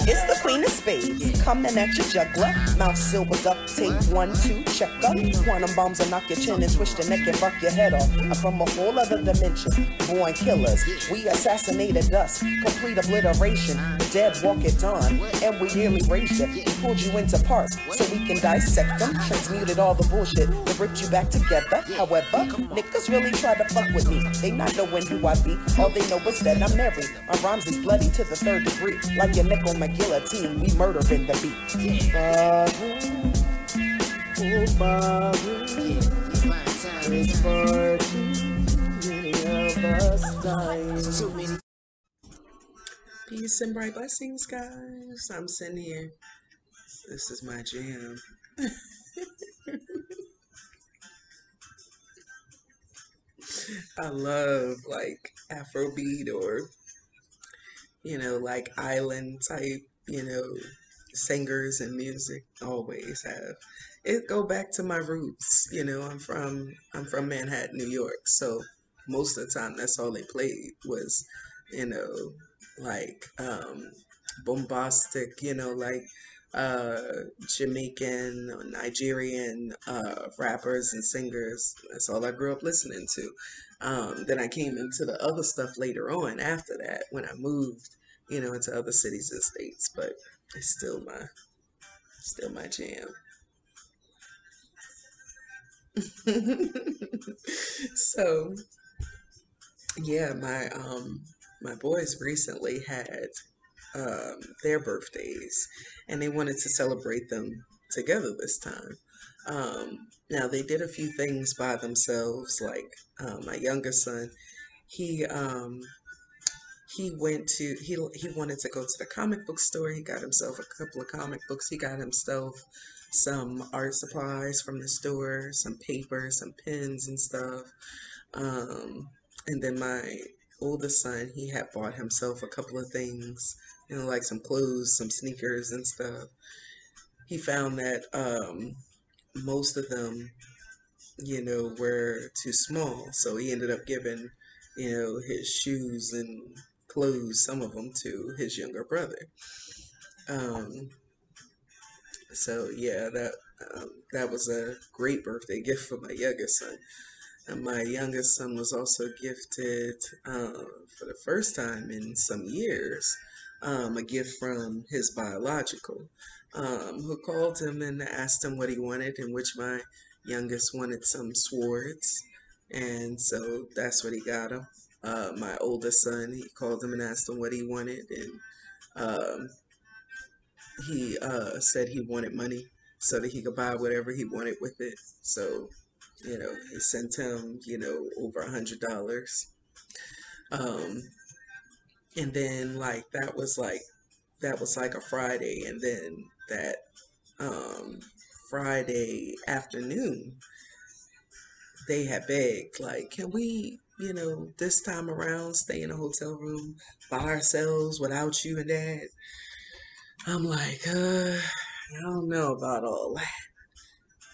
It's the Queen of Spades, coming at your juggler. Mouth sealed with duct tape, 1, 2, checker. Quantum bombs will knock your chin and twist your neck and buck your head off. I'm from a whole other dimension, born killers. We assassinated us, complete obliteration. The dead walk at dawn, and we nearly raised you. We pulled you into parts so we can dissect them. Transmuted all the bullshit that ripped you back together. However, niggas really try to fuck with me. They not knowing who I be. All they know is that I'm married. My rhymes is bloody to the 3rd degree. Like your neck on my guillotine, we murdering the beat. Barbara, oh Barbara, it's far too many of us dying. Peace and bright blessings, guys. I'm sitting here. This is my jam. I love like Afrobeat or like island type, singers and music. Always have. It go back to my roots. I'm from Manhattan, New York, so most of the time that's all they played was, you know, like bombastic, like Jamaican or Nigerian rappers and singers. That's all I grew up listening to. Then I came into the other stuff later on after that when I moved, into other cities and states. But it's still my jam. So yeah, my boys recently had their birthdays, and they wanted to celebrate them together this time. Now they did a few things by themselves, like my youngest son, he he wanted to go to the comic book store. He got himself a couple of comic books. He got himself some art supplies from the store, some paper, some pens and stuff. Um, and then my oldest son, he had bought himself a couple of things, like some clothes, some sneakers and stuff. He found that most of them, were too small. So he ended up giving, his shoes and clothes, some of them to his younger brother. Um, so yeah, that was a great birthday gift for my youngest son. And my youngest son was also gifted, for the first time in some years, a gift from his biological, who called him and asked him what he wanted, in which my youngest wanted some swords. And so that's what he got him. My oldest son, he called him and asked him what he wanted, and um, he said he wanted money so that he could buy whatever he wanted with it. So, he sent him, over $100. Um, and then that was like a Friday, and then that Friday afternoon, they had begged, like, can we, this time around stay in a hotel room by ourselves without you and dad? I'm like, I don't know about all that.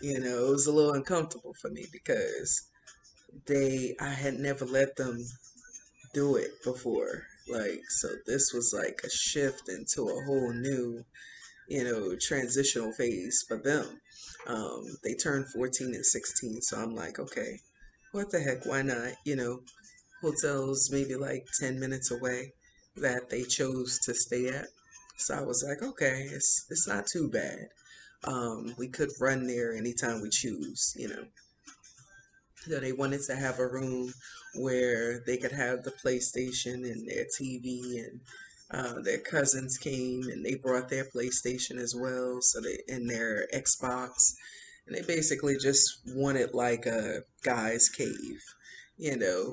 It was a little uncomfortable for me because I had never let them do it before. Like, so this was like a shift into a whole new, transitional phase for them. They turned 14 and 16, so I'm like, okay, what the heck, why not? Hotels maybe like 10 minutes away that they chose to stay at. So I was like, okay, it's not too bad. We could run there anytime we choose. So they wanted to have a room where they could have the PlayStation and their TV, and their cousins came and they brought their PlayStation as well, so they and their Xbox, and they basically just wanted like a guy's cave, and they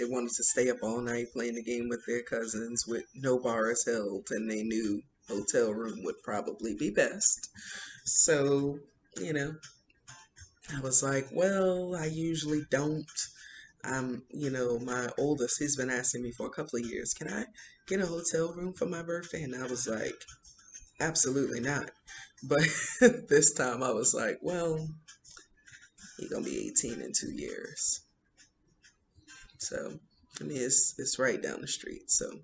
wanted to stay up all night playing the game with their cousins with no bars held, and they knew hotel room would probably be best. So, you know, I was like, well, I usually don't. My oldest, he's been asking me for a couple of years, can I get a hotel room for my birthday? And I was like, absolutely not. But this time I was like, well, you're gonna be 18 in 2 years. So I mean, it's right down the street. So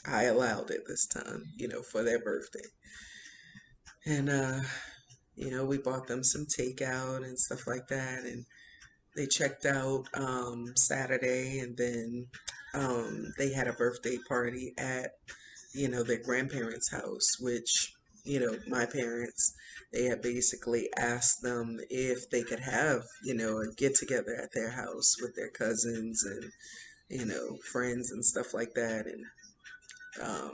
I allowed it this time, for their birthday. And we bought them some takeout and stuff like that, and they checked out Saturday, and then they had a birthday party at their grandparents' house, which my parents, they had basically asked them if they could have a get together at their house with their cousins and friends and stuff like that. And um,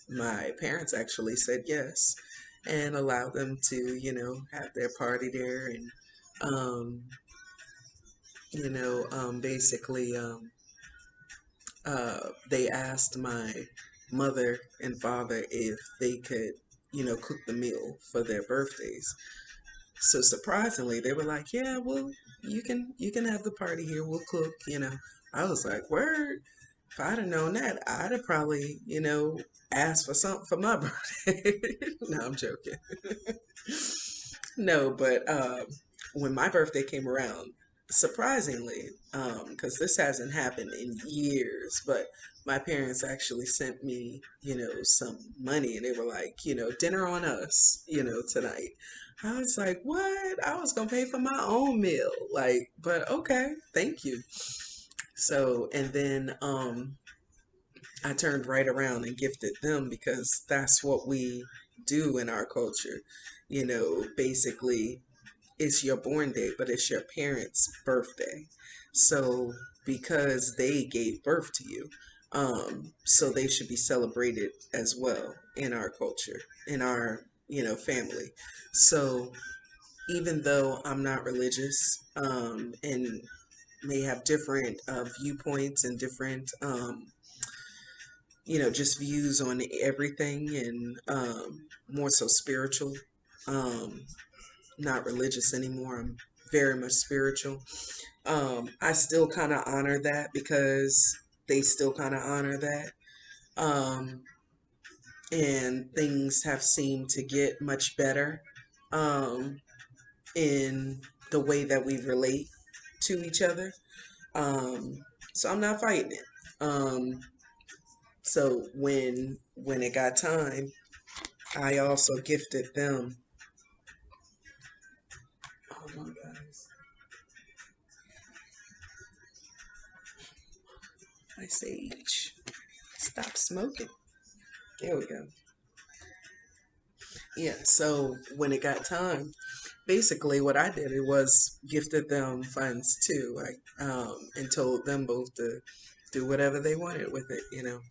my parents actually said yes and allowed them to have their party there. And um, basically they asked my mother and father if they could cook the meal for their birthdays. So surprisingly, they were like, "Yeah, well, you can have the party here. We'll cook." I was like, "Word." If I'd have known that, I'd have probably, asked for something for my birthday. No, I'm joking. No, but when my birthday came around, surprisingly, because this hasn't happened in years, but my parents actually sent me, some money, and they were like, dinner on us, tonight. I was like, what? I was gonna pay for my own meal, like, but okay, thank you. So, and then I turned right around and gifted them because that's what we do in our culture. Basically, it's your born day, but it's your parents' birthday. So because they gave birth to you, so they should be celebrated as well in our culture, in our family. So even though I'm not religious, and may have different viewpoints and different just views on everything, and more so spiritual. Um, not religious anymore. I'm very much spiritual. I still kind of honor that because they still kind of honor that. Um, and things have seemed to get much better um, in the way that we relate to each other. Um, so I'm not fighting it. So when it got time, I also gifted them. Hold on, guys. My sage. Stop smoking. There we go. Yeah, so when it got time, basically what I did it was gifted them funds too, like and told them both to do whatever they wanted with it. And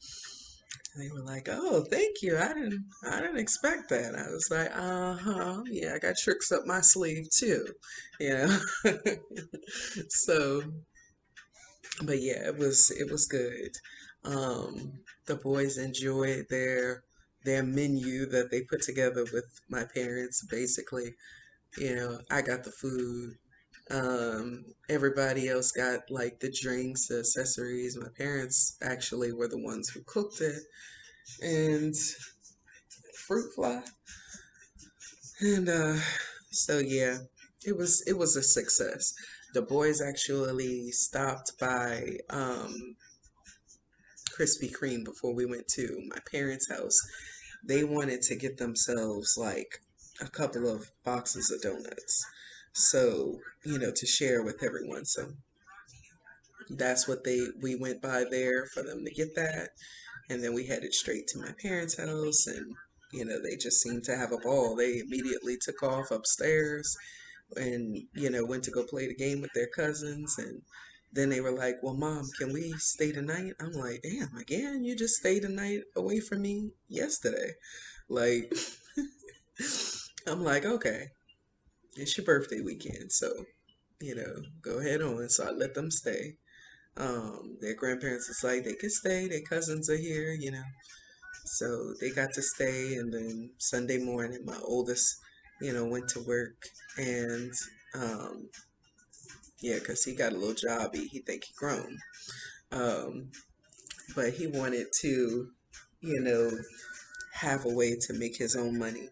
they were like, "Oh, thank you. I didn't expect that." I was like, "Uh-huh. Yeah, I got tricks up my sleeve too." You know. So, but yeah, it was good. The boys enjoyed their menu that they put together with my parents. Basically, I got the food. Everybody else got like the drinks, the accessories. My parents actually were the ones who cooked it, and fruit fly. And so yeah, it was a success. The boys actually stopped by Krispy Kreme before we went to my parents' house. They wanted to get themselves like a couple of boxes of donuts. So, to share with everyone. So that's what we went by there for them to get that. And then we headed straight to my parents' house, and they just seemed to have a ball. They immediately took off upstairs and went to go play the game with their cousins. And then they were like, "Well, Mom, can we stay tonight?" I'm like, "Damn, again, you just stayed a night away from me yesterday." Like, I'm like, "Okay, it's your birthday weekend, so go ahead on." So I let them stay. Their grandparents was like, they can stay, their cousins are here. So they got to stay. And then Sunday morning, my oldest, went to work. And yeah, because he got a little jobby. He think he grown. Um, but he wanted to, you know, have a way to make his own money.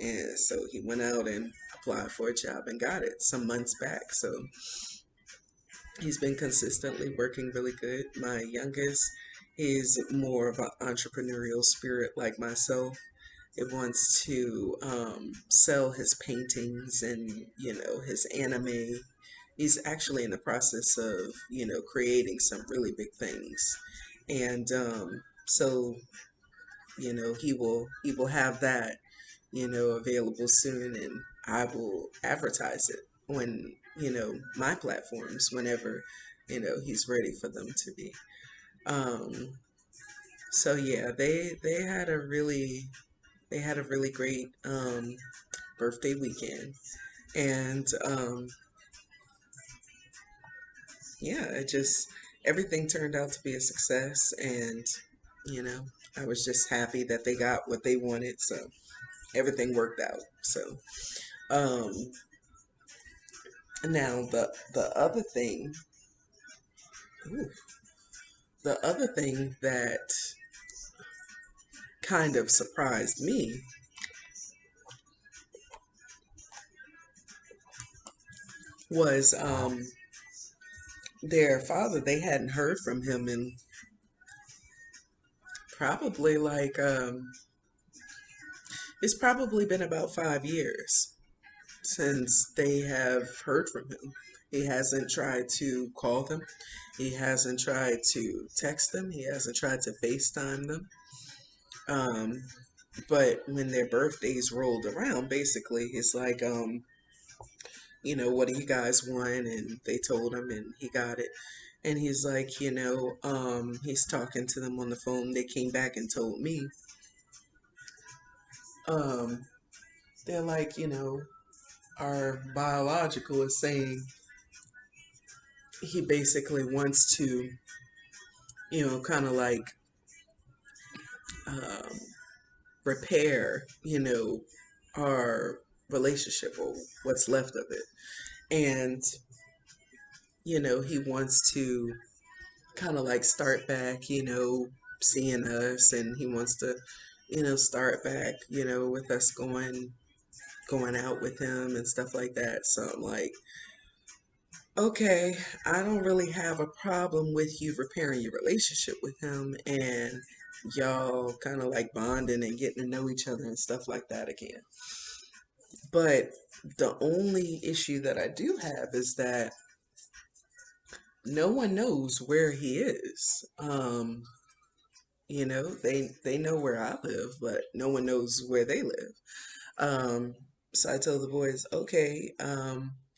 And so he went out and applied for a job and got it some months back. So He's been consistently working really good. My youngest is more of an entrepreneurial spirit like myself. It wants to sell his paintings and, his anime. He's actually in the process of, creating some really big things. And so, he will have that, available soon, and I will advertise it on, my platforms whenever, he's ready for them to be. Um, so yeah, they had a really great birthday weekend, and yeah, it just everything turned out to be a success, and you know, I was just happy that they got what they wanted, so everything worked out. So um, now ooh, the other thing that kind of surprised me was their father. They hadn't heard from him in probably like it's probably been about 5 years since they have heard from him. He hasn't tried to call them. He hasn't tried to text them. He hasn't tried to FaceTime them. Um, but when their birthdays rolled around, basically, he's like, what do you guys want? And they told him, and he got it. And he's like, he's talking to them on the phone. They came back and told me, um, they're like, our biological is saying he basically wants to, kind of like um, repair, our relationship or what's left of it. And, he wants to kind of like start back, seeing us, and he wants to, start back, with us going out with him and stuff like that. So I'm like, okay, I don't really have a problem with you repairing your relationship with him and y'all kind of like bonding and getting to know each other and stuff like that again. But the only issue that I do have is that no one knows where he is. They know where I live, but no one knows where they live. Um, so I told the boys, okay,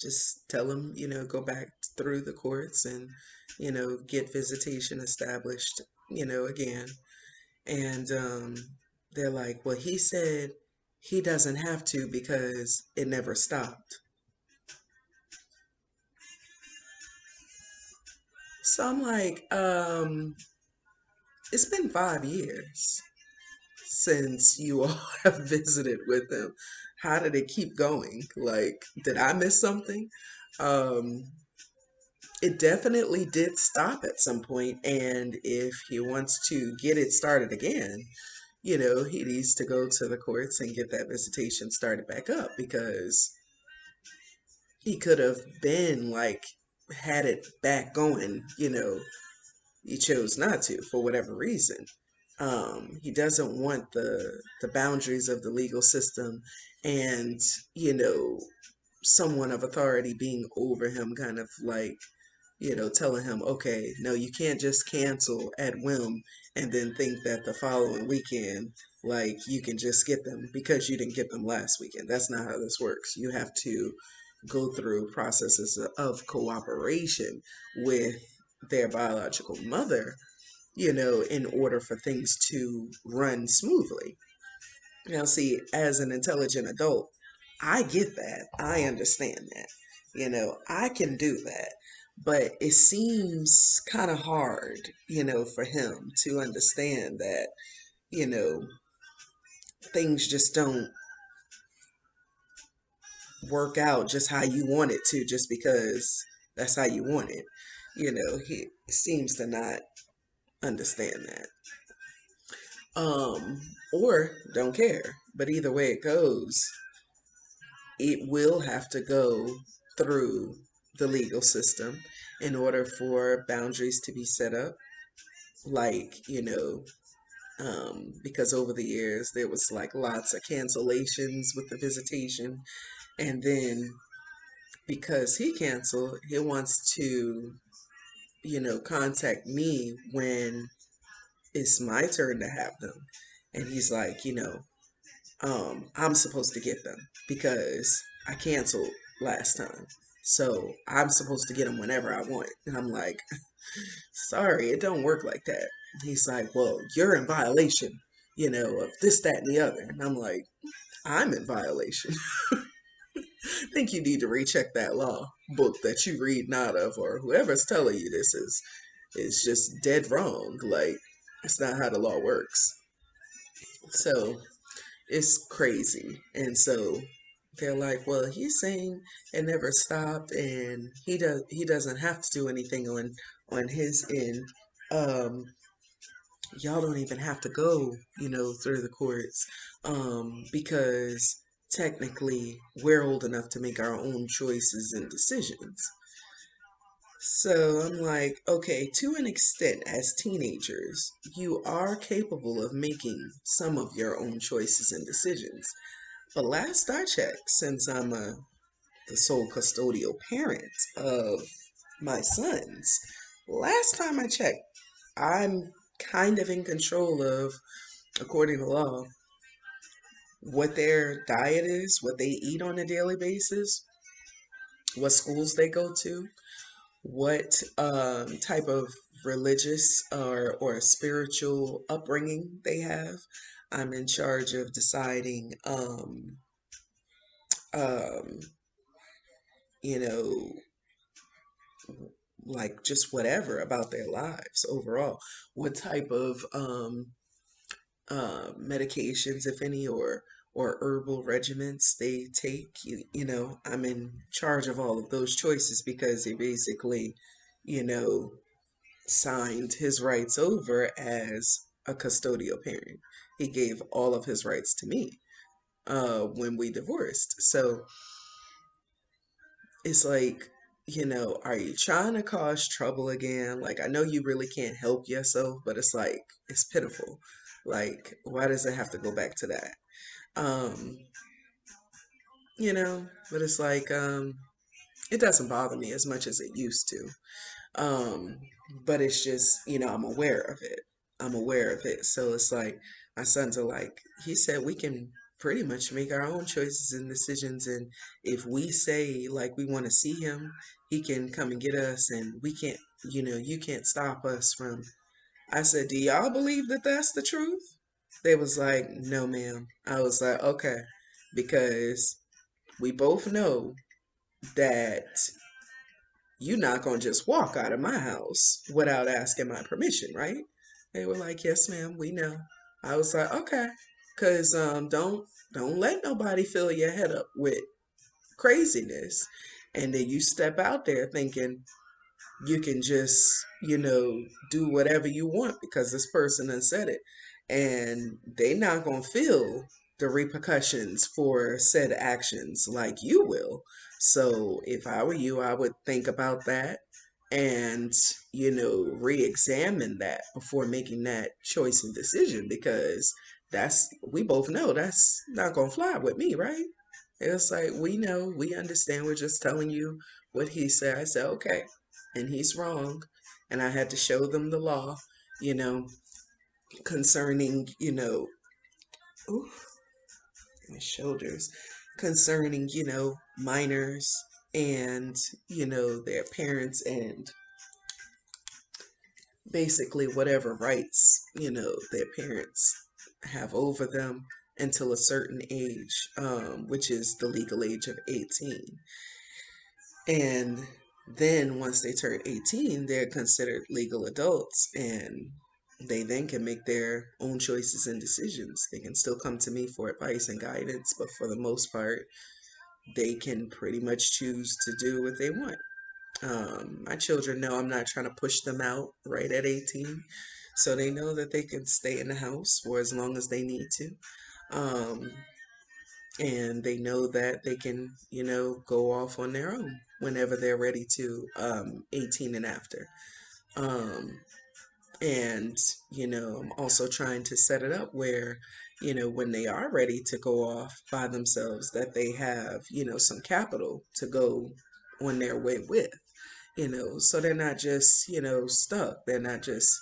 just tell them, go back through the courts and, get visitation established, again. And they're like, well, he said he doesn't have to because it never stopped. So I'm like, it's been 5 years since you all have visited with him. How did it keep going? Like, did I miss something? Um, it definitely did stop at some point, and if he wants to get it started again, he needs to go to the courts and get that visitation started back up because he could have been like had it back going, he chose not to for whatever reason. He doesn't want the boundaries of the legal system and, you know, someone of authority being over him, kind of like, telling him, okay, no, you can't just cancel at whim and then think that the following weekend, like, you can just get them because you didn't get them last weekend. That's not how this works. You have to go through processes of cooperation with their biological mother, in order for things to run smoothly. Now, see, as an intelligent adult, I get that. I understand that. I can do that. But it seems kind of hard, for him to understand that, you know, things just don't work out just how you want it to, just because that's how you want it. He seems to not understand that. Or don't care. But either way it goes, it will have to go through the legal system in order for boundaries to be set up. Like, because over the years there was like lots of cancellations with the visitation. And then because he canceled, he wants to, contact me when it's my turn to have them. And he's like, I'm supposed to get them because I canceled last time. So I'm supposed to get them whenever I want. And I'm like, sorry, it don't work like that. He's like, well, you're in violation, of this, that, and the other. And I'm like, I'm in violation. I think you need to recheck that law book that you read out of, or whoever's telling you this is just dead wrong. Like, it's not how the law works. So it's crazy. And so they're like, well, he's saying it never stopped and he doesn't have to do anything on his end. Um, y'all don't even have to go, through the courts, because technically we're old enough to make our own choices and decisions. So I'm like, okay, to an extent, as teenagers, you are capable of making some of your own choices and decisions. But last I checked, since I'm the sole custodial parent of my sons, last time I checked, I'm kind of in control of, according to law, what their diet is, what they eat on a daily basis, what schools they go to, what type of religious or spiritual upbringing they have. I'm in charge of deciding, um, you know, like just whatever about their lives overall. What type of medications, if any, or herbal regimens they take. I'm in charge of all of those choices because he basically, you know, signed his rights over as a custodial parent. He gave all of his rights to me when we divorced. So it's like, are you trying to cause trouble again? Like, I know you really can't help yourself, but it's like, it's pitiful. Like, why does it have to go back to that? Um, but it's like, it doesn't bother me as much as it used to. Um, but it's just, I'm aware of it. I'm aware of it. So it's like, my sons are like, he said we can pretty much make our own choices and decisions. And if we say like we want to see him, he can come and get us and we can't, you can't stop us from. I said, do y'all believe that that's the truth? They was like, no, ma'am. I was like, okay, because we both know that you're not gonna just walk out of my house without asking my permission, right? They were like, yes, ma'am, we know. I was like, okay, because don't let nobody fill your head up with craziness, and then you step out there thinking you can just, do whatever you want because this person has said it. And they not gonna feel the repercussions for said actions like you will. So if I were you, I would think about that and, re-examine that before making that choice and decision because we both know that's not gonna fly with me, right? It's like, we know, we understand, we're just telling you what he said. I said, okay, and he's wrong. And I had to show them the law, you know, concerning, ooh, my shoulders, concerning, minors and, their parents and basically whatever rights, their parents have over them until a certain age, which is the legal age of 18. And then once they turn 18, they're considered legal adults and they then can make their own choices and decisions. They can still come to me for advice and guidance, but for the most part, they can pretty much choose to do what they want. My children know I'm not trying to push them out right at 18, so they know that they can stay in the house for as long as they need to. Um, and they know that they can, go off on their own whenever they're ready to, 18 and after. Um, and, I'm also trying to set it up where, when they are ready to go off by themselves, that they have, some capital to go on their way with, so they're not just, stuck. They're not just,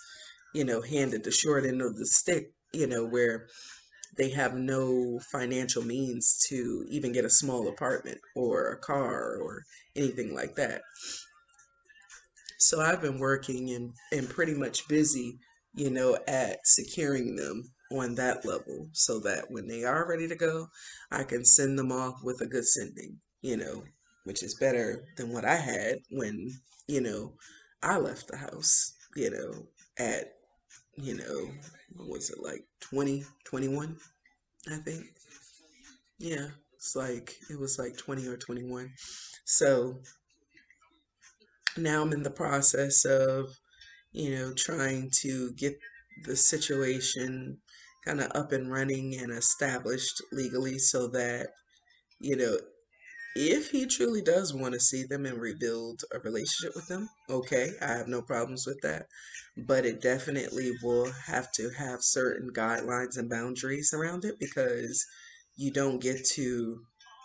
handed the short end of the stick, where they have no financial means to even get a small apartment or a car or anything like that. So I've been working and pretty much busy, at securing them on that level so that when they are ready to go, I can send them off with a good sending, which is better than what I had when, you know, I left the house, at, what was it, like 20, 21, I think. Yeah, it was like 20 or 21. So now I'm in the process of, trying to get the situation kind of up and running and established legally so that, you know, if he truly does want to see them and rebuild a relationship with them, okay, I have no problems with that. But it definitely will have to have certain guidelines and boundaries around it because you don't get to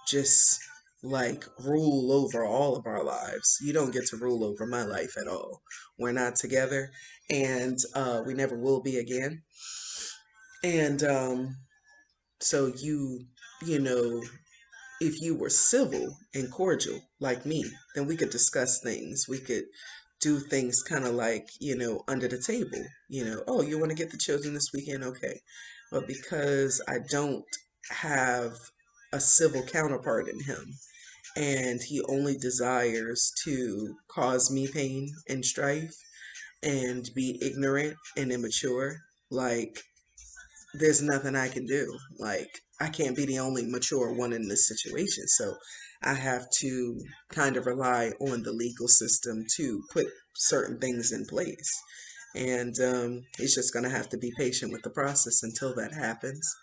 just like rule over all of our lives. You don't get to rule over my life at all. We're not together and we never will be again. And so you know, if you were civil and cordial like me, then we could discuss things. We could do things kind of like, under the table. Oh, you want to get the children this weekend? Okay. But because I don't have a civil counterpart in him, and he only desires to cause me pain and strife and be ignorant and immature, like there's nothing I can do. Like, I can't be the only mature one in this situation. So I have to kind of rely on the legal system to put certain things in place. And he's just going to have to be patient with the process until that happens.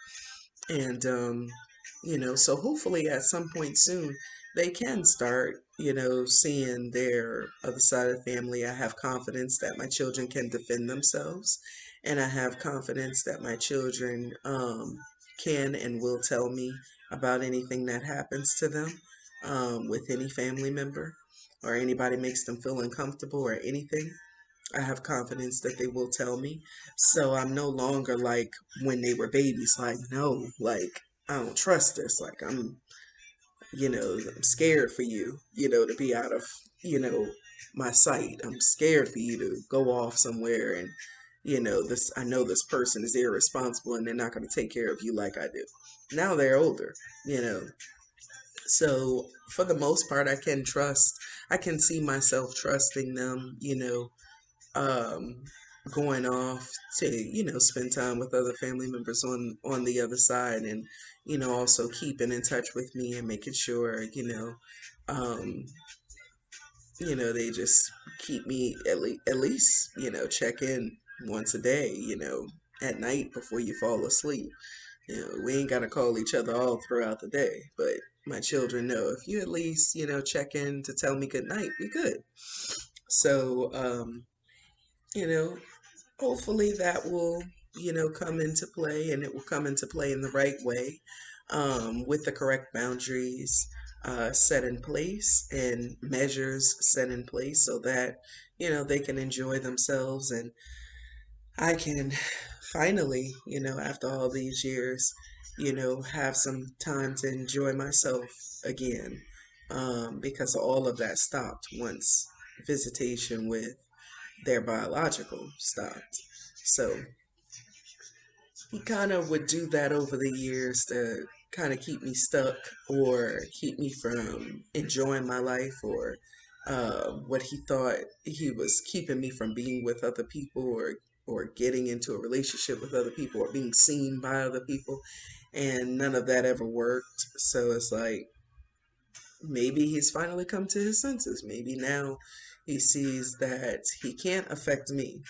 And, so hopefully at some point soon, they can start, seeing their other side of the family. I have confidence that my children can defend themselves. And I have confidence that my children can and will tell me about anything that happens to them with any family member or anybody makes them feel uncomfortable or anything. I have confidence that they will tell me. So I'm no longer like when they were babies, like, no, like, I don't trust this. Like, I'm scared for you, to be out of, my sight. I'm scared for you to go off somewhere and, I know this person is irresponsible and they're not going to take care of you like I do. Now they're older, you know. So for the most part, I can see myself trusting them, um, going off to spend time with other family members on the other side, and also keeping in touch with me and making sure um, they just keep me at least check in once a day, at night before you fall asleep. We ain't got to call each other all throughout the day, but my children know if you at least check in to tell me good night, we good. So you know hopefully that will come into play, and it will come into play in the right way, with the correct boundaries set in place and measures set in place so that they can enjoy themselves, and I can finally, after all these years, have some time to enjoy myself again, because all of that stopped once visitation with their biological stopped. So he kind of would do that over the years to kind of keep me stuck or keep me from enjoying my life, or what he thought he was keeping me from being with other people, or getting into a relationship with other people or being seen by other people, and none of that ever worked. So it's like maybe he's finally come to his senses. Maybe now he sees that he can't affect me,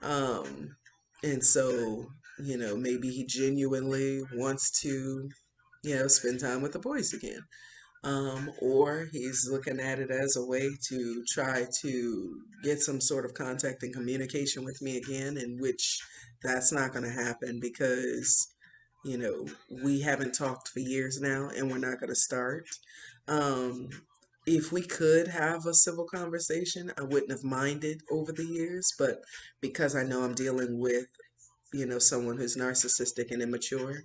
and so, maybe he genuinely wants to, spend time with the boys again. Or he's looking at it as a way to try to get some sort of contact and communication with me again, in which that's not going to happen because, you know, we haven't talked for years now and we're not going to start. Um, if we could have a civil conversation, I wouldn't have minded over the years, but because I know I'm dealing with, someone who's narcissistic and immature,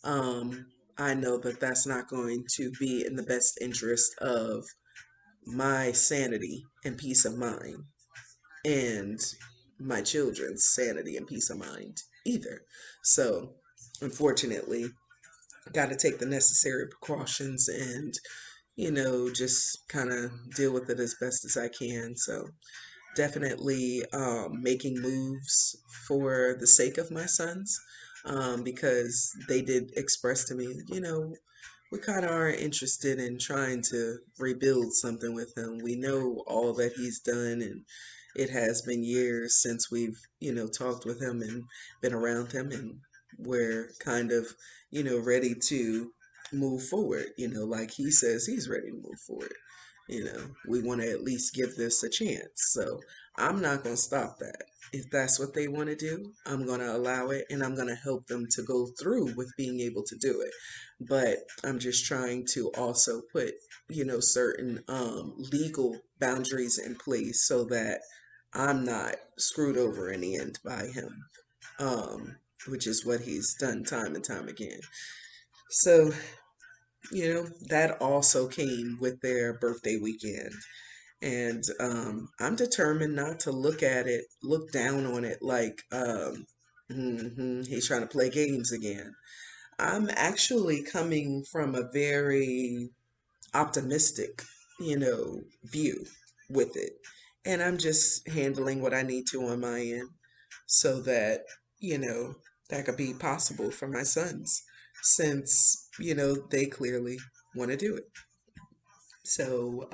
um, I know that that's not going to be in the best interest of my sanity and peace of mind, and my children's sanity and peace of mind either. So, unfortunately, got to take the necessary precautions and, just kind of deal with it as best as I can. So, definitely making moves for the sake of my sons, because they did express to me, we kind of are interested in trying to rebuild something with him. We know all that he's done, and it has been years since we've, talked with him and been around him, and we're kind of, ready to move forward. Like he says he's ready to move forward. We want to at least give this a chance. So I'm not going to stop that. If that's what they want to do, I'm going to allow it, and I'm going to help them to go through with being able to do it. But I'm just trying to also put, certain legal boundaries in place so that I'm not screwed over in the end by him, which is what he's done time and time again. So, that also came with their birthday weekend. And I'm determined not to look down on it like he's trying to play games again. I'm actually coming from a very optimistic, view with it. And I'm just handling what I need to on my end so that, you know, that could be possible for my sons since, they clearly want to do it. So,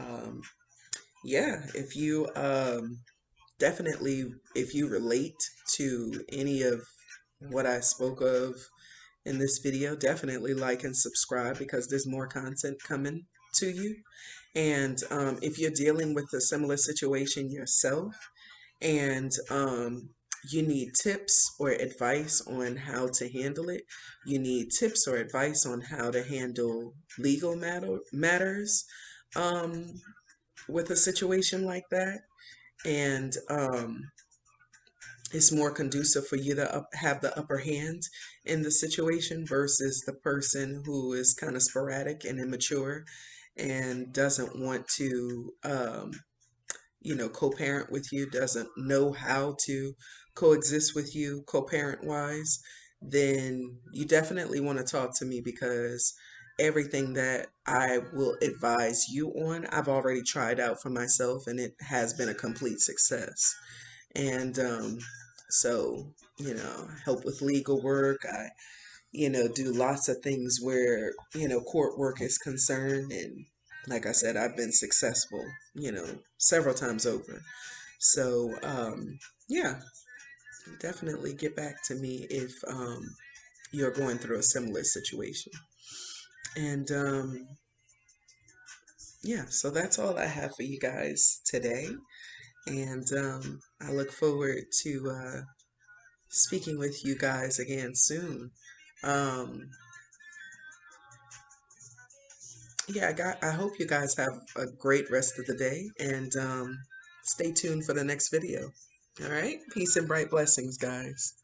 yeah, if you definitely, if you relate to any of what I spoke of in this video, definitely like and subscribe because there's more content coming to you. And if you're dealing with a similar situation yourself and you need tips or advice on how to handle it, you need tips or advice on how to handle legal matters um, with a situation like that, and it's more conducive for you to have the upper hand in the situation versus the person who is kind of sporadic and immature and doesn't want to, co-parent with you, doesn't know how to coexist with you co-parent wise, then you definitely want to talk to me because everything that I will advise you on, I've already tried out for myself and it has been a complete success. And so, help with legal work. I, do lots of things where, court work is concerned. And like I said, I've been successful, several times over. So, yeah, definitely get back to me if you're going through a similar situation. And yeah, so that's all I have for you guys today. And I look forward to speaking with you guys again soon. Um, yeah, I hope you guys have a great rest of the day and stay tuned for the next video. All right. Peace and bright blessings, guys.